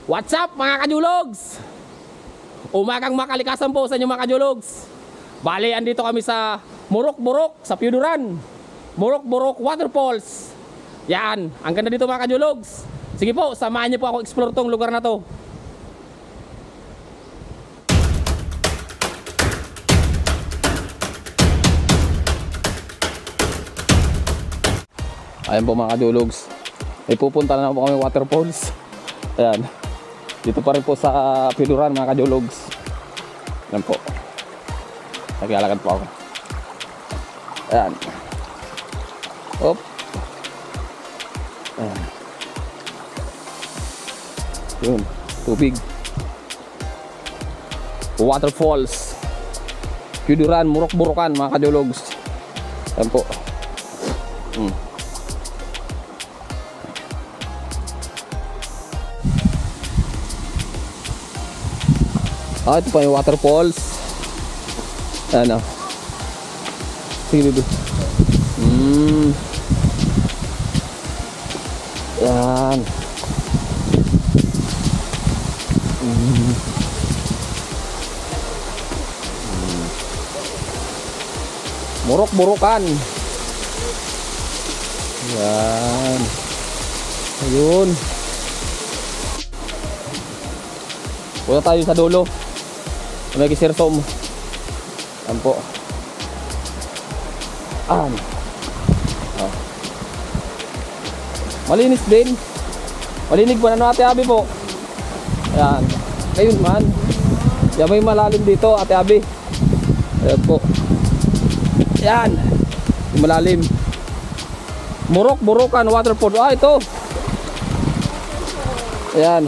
What's up mga kajulogs? Umagang makalikasan po sa inyo mga kajulogs. Bali, andito kami sa Murok-Burok sa Piuduran. Murok-Burok Waterfalls. Yan, ang ganda dito mga kajulogs. Sige po, samahan niyo po ako explore tong lugar na to. Ayan po mga kajulogs. May pupunta na po kami waterfalls. Ayan. Dito pa rin po sa Piuduran mga kajulogs. Ayan po. Naglalakad po ako. Ayan. Hop. Ayan. Yun. Tubig. Waterfalls. Piuduran, Murok-Burokan mga kajulogs. Ayan po. Ito pa yung waterfalls. Ayan o. Sige dito. Ayan. Murok-Burokan. Ayan. Ayun. Punta tayo sa dulo. May kisirsom. Ayan po. Oh. Malinis din. Malinig pa na Ate Abi po. Ayan. Ayun man. Yan may malalim dito Ate Abi. Ayan po. Ayan. Yung malalim. Murok-Burokan waterfall. Ito. Ayan.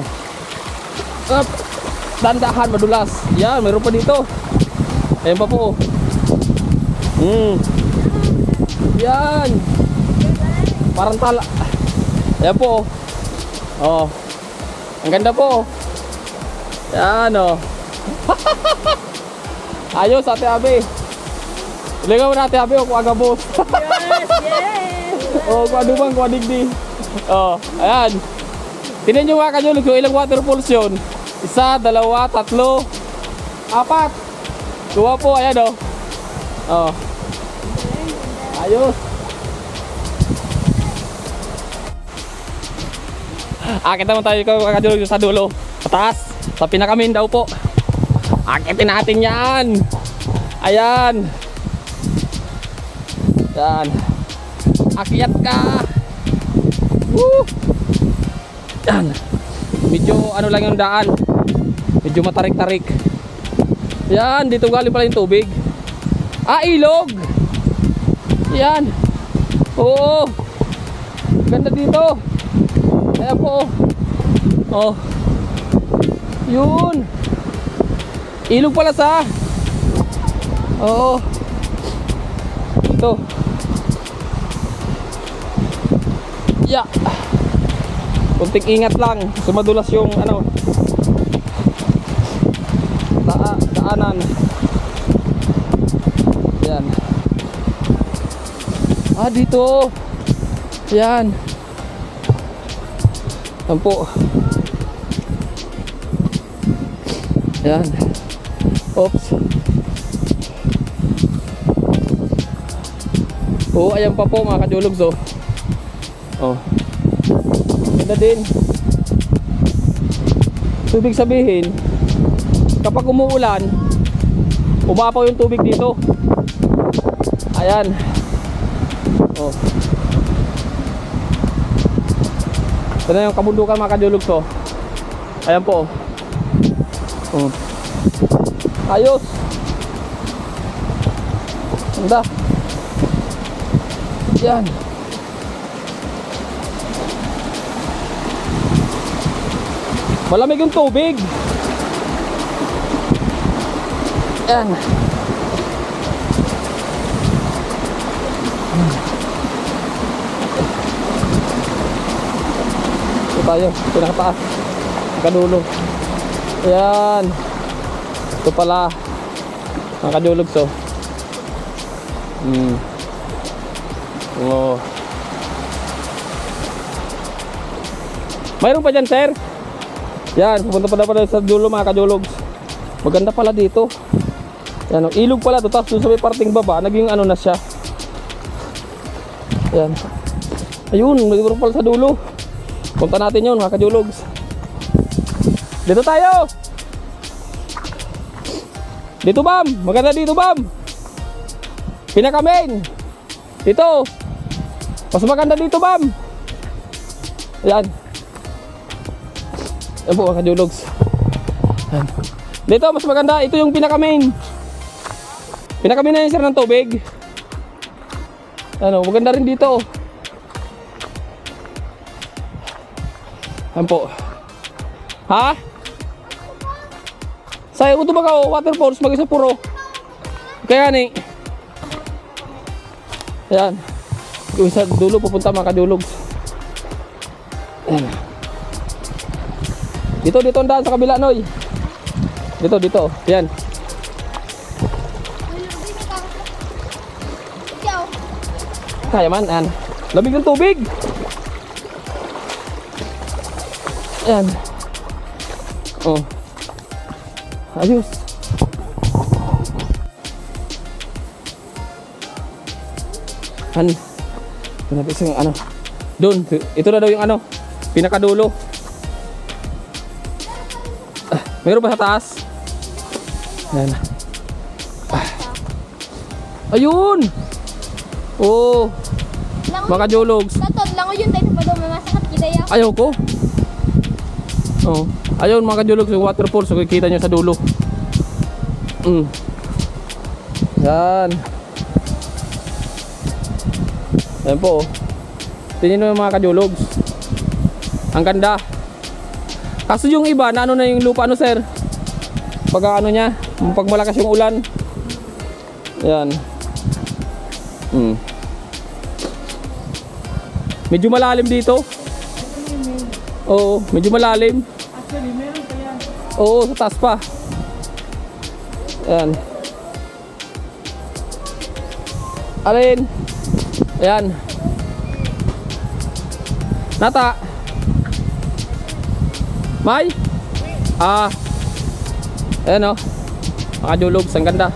Up. Dandahan, madulas. Yan, mayroon pa dito. Ayan pa po. Yan. Parang tala. Ayan po. Oh. Ang ganda po. Yan oh. Ayos Ate Abi. Ligaw na Ate Abi o kung agabos. Yes. Oh, kung adubang, kung adigdi. Oh, ayan. Tingnan nyo mga kajulogs kung ilang waterfalls yun. 1, 2, 3, 4. 2 po, ayan o. Oh. Ayos. Akit naman tayo kakajulog sa dulo. Pataas, sa pinakamin daw po. Akitin natin yan. Ayan. Yan. Akyat ka. Woo. Yan. Medyo ano lang yung daan. Medyo matarik-tarik. Yan, dito galing pala yung tubig. Ilog. Yan. Oo. Ganda dito. Ayan po. Oh. Yun. Ilog pala sa. Oo. Ito. Yeah. Kunting ingat lang, sumadulas yung ano daanan. Yan. Dito. Yan. Yan po. Yan. Oops. Oh, ayan pa po mga kajulogs oh. Oh. Ganda din. So, ibig sabihin, kapag umuulan, umapaw yung tubig dito. Ayan. Oh. Ito na yung kabundukan mga kajulogs oh. Ayan po. Oh. Ayos. Ganda. Yan. Malamig yung tubig. Yan. Ito tayo, pinakataas. Kadulo. Yan. Ito pala mga kajulogs oh. Oh. Mayroon pa dyan sir? Yan, pupunta pala sa dulo mga kajologs. Maganda pala dito. Yan, ilog pala to. Tapos dun sa may parting baba, naging ano na siya. Yan. Ayun, mayroon pala sa dulo. Punta natin yun mga kajologs. Dito tayo. Dito bam, maganda dito bam. Pinaka-main. Dito. Mas maganda dito bam. Ayan. Ayan po mga kajologs. Ayan. Dito mas maganda, ito yung pinaka-main. Pinaka-main na yung sir ng tubig. Ano, maganda rin dito. Ayan po. Ha? Sa'yo, ito ba ka waterfalls, mag-isa puro. Kaya ni. Ayan. Yung sa dulo, pupunta mga kajologs. Ayan. Dito ang daan sa kabila, Noy. Dito. Ayan. Kaya man, ayan. Lamig ng tubig. Ayan. Oh. Ayos. Pinapis yung ano. Doon, ito na daw yung ano, pinakadulo. Mayroon ba sa taas? Ayan. Ayun! Oh! Mga jologs. Tatod lang yun tayo pa daw mamasakit kita ya. Ayaw ko. Oh. Ayun mga jologs, yung waterfall. So kikita nyo sa dulo. Yan. Ayan po. Tingnan mo yung mga kajologs. Ang ganda. Kaso yung iba, na ano na yung lupa, ano sir? Pag ano niya, pag malakas yung ulan. Yan. Medyo malalim dito. Oo, medyo malalim. Actually, meron pa yan. Oo, sa taas pa. Ayan. Alin? Ayan. Nata. May? Ayan o. Mga jologs, ang ganda.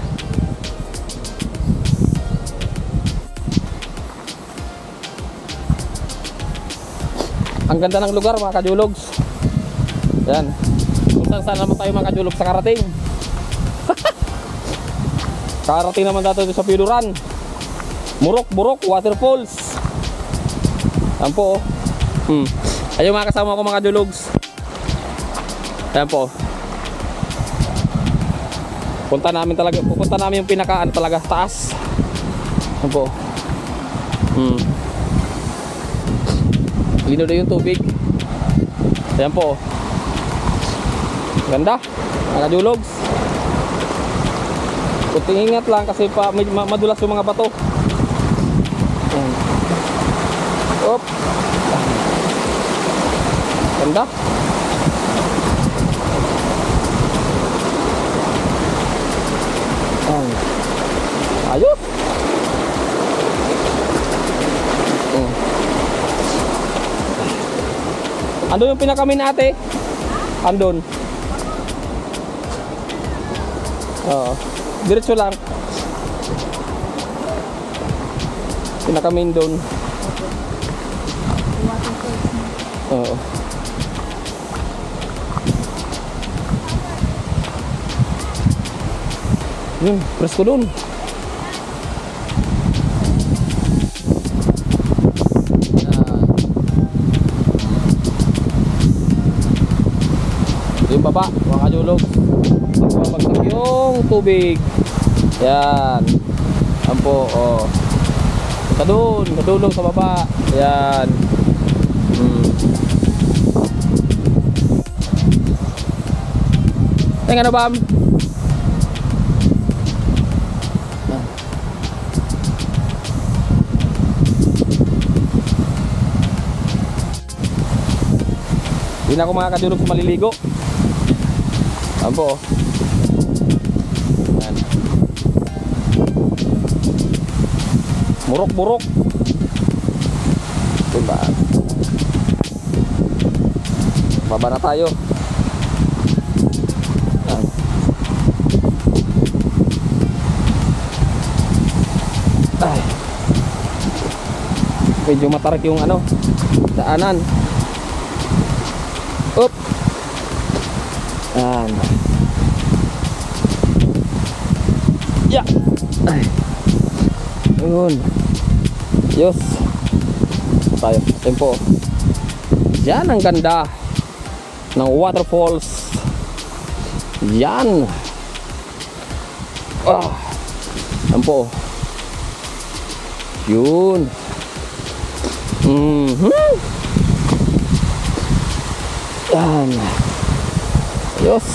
Ang ganda ng lugar mga kajologs. Yan. Kung saan naman tayo mga kajologs sa karating. Karating naman dito sa Piduran. Murok waterfalls. Yan po. Ayun mga kasama ko mga kajologs. Yan po. Pupunta namin yung pinaka talaga taas. Yan po. Lino na yung tubig. Ayan po. Ganda mga jologs. Kunting ingat lang kasi madulas yung mga bato. Ayan. Op. Ganda. Ayan. Ayos. Andun yung pinakamin ate. Andun. Oo. Diretso lang. Pinakamin doon. Oo. Yun, presko doon. Yung baba, mga kajolog. Magbabagsak yung tubig. Yan. Yan po, oh. Kadulog sa baba. Yan. Tingnan na bam. Hindi na ako mga kajolog sa maliligo. Yan po. Yan. Murok. Diba? Baba na tayo. Medyo matarik yung ano, daanan. Up. Yan. Ya. Ay. Yun. Yos. Tayo. Tempo. Yan ang ganda ng waterfalls. Yan. Tempo. Yun. Yan. Yos.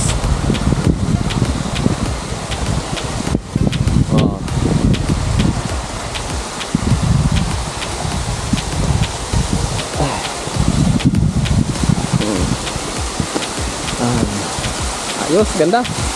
Ayos, ganda.